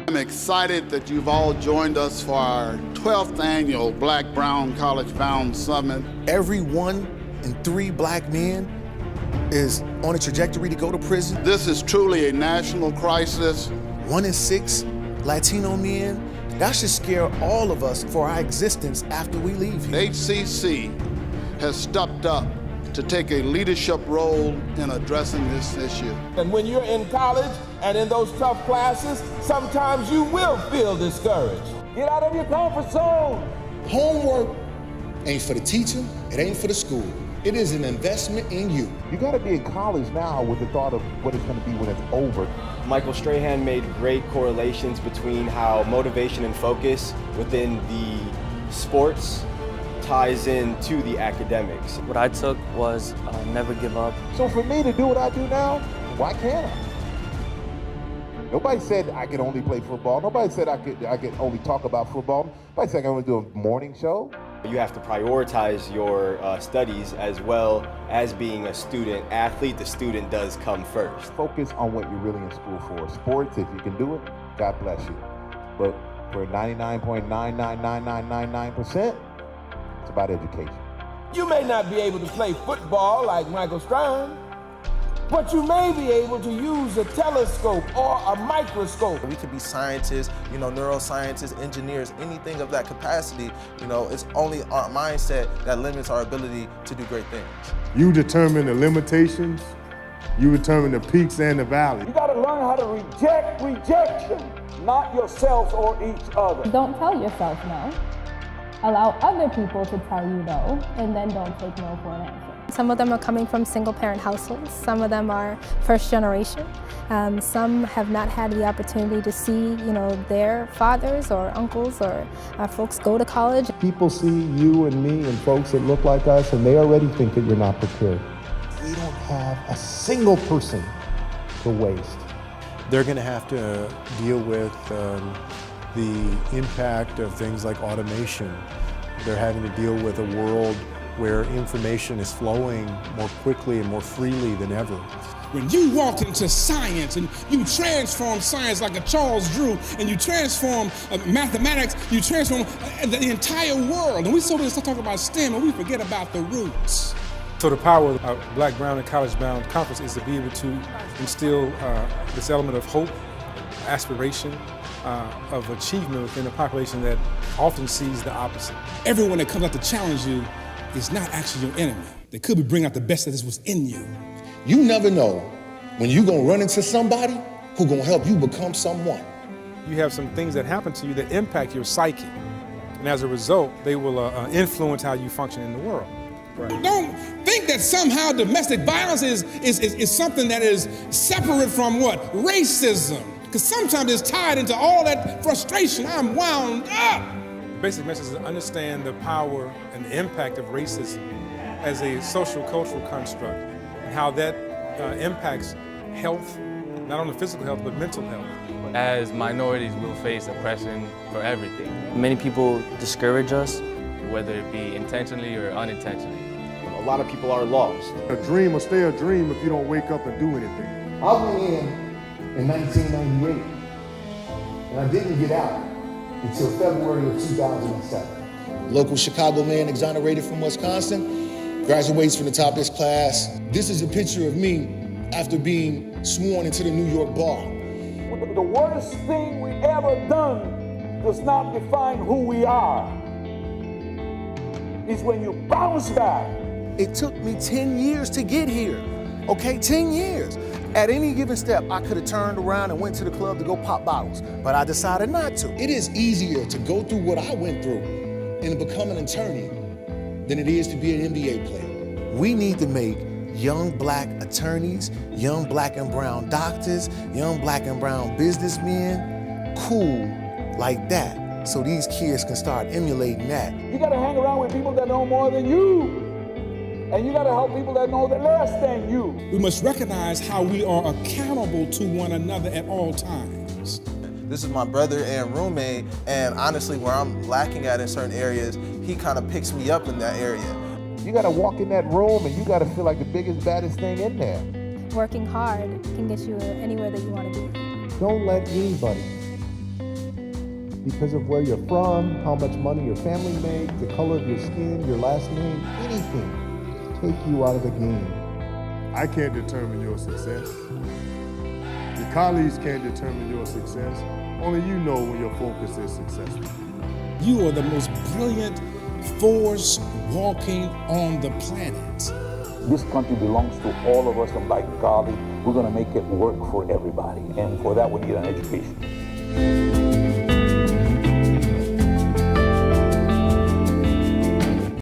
I'm excited that you've all joined us for our 12th annual Black-Brown College Bound Summit. Every 1 in 3 black men is on a trajectory to go to prison. This is truly a national crisis. 1 in 6 Latino men. That should scare all of us for our existence after we leave here. HCC has stepped up to take a leadership role in addressing this issue. And when you're in college and in those tough classes, sometimes you will feel discouraged. Get out of your comfort zone. Homework ain't for the teacher, it ain't for the school. It is an investment in you. You gotta be in college now with the thought of what it's gonna be when it's over. Michael Strahan made great correlations between how motivation and focus within the sports ties into the academics. What I took was never give up. So for me to do what I do now, why can't I? Nobody said I could only play football. Nobody said I could only talk about football. Nobody said I could only do a morning show. You have to prioritize your studies as well as being a student athlete. The student does come first. Focus on what you're really in school for. Sports, if you can do it, God bless you. But for 99.999999%, it's about education. You may not be able to play football like Michael Strahan, but you may be able to use a telescope or a microscope. We could be scientists, neuroscientists, engineers, anything of that capacity. It's only our mindset that limits our ability to do great things. You determine the limitations, you determine the peaks and the valleys. You gotta learn how to reject rejection, not yourself or each other. Don't tell yourself no. Allow other people to tell you no, and then don't take no for an answer. Some of them are coming from single-parent households. Some of them are first generation. Some have not had the opportunity to see, their fathers or uncles or folks go to college. People see you and me and folks that look like us, and they already think that you're not prepared. We don't have a single person to waste. They're going to have to deal with the impact of things like automation. They're having to deal with a world where information is flowing more quickly and more freely than ever. When you walk into science and you transform science like a Charles Drew, and you transform mathematics, you transform the entire world. And we so start talking about STEM and we forget about the roots. So the power of Black, Brown, and College Bound Conference is to be able to instill this element of hope, aspiration, of achievement within a population that often sees the opposite. Everyone that comes out to challenge you is not actually your enemy. They could be bringing out the best that is within you. You never know when you're gonna run into somebody who's gonna help you become someone. You have some things that happen to you that impact your psyche. And as a result, they will influence how you function in the world. Right. Don't think that somehow domestic violence is something that is separate from what? Racism. Because sometimes it's tied into all that frustration. I'm wound up. The basic message is to understand the power and the impact of racism as a social cultural construct and how that impacts health, not only physical health, but mental health. As minorities, we'll face oppression for everything. Many people discourage us, whether it be intentionally or unintentionally. A lot of people are lost. A dream will stay a dream if you don't wake up and do anything. I went in 1998, and I didn't get out until February of 2007. Local Chicago man exonerated from Wisconsin, graduates from the top of his class. This is a picture of me after being sworn into the New York bar. The worst thing we ever done does not define who we are. It's when you bounce back. It took me 10 years to get here, okay, 10 years. At any given step, I could have turned around and went to the club to go pop bottles, but I decided not to. It is easier to go through what I went through and become an attorney than it is to be an NBA player. We need to make young black attorneys, young black and brown doctors, young black and brown businessmen cool like that, so these kids can start emulating that. You gotta hang around with people that know more than you. And you gotta help people that know less than you. We must recognize how we are accountable to one another at all times. This is my brother and roommate, and honestly, where I'm lacking at in certain areas, he kind of picks me up in that area. You gotta walk in that room and you gotta feel like the biggest, baddest thing in there. Working hard can get you anywhere that you want to be. Don't let anybody because of where you're from, how much money your family makes, the color of your skin, your last name, anything take you out of the game. I can't determine your success. Your colleagues can't determine your success. Only you know when your focus is successful. You are the most brilliant force walking on the planet. This country belongs to all of us, and by golly, we're going to make it work for everybody. And for that, we need an education.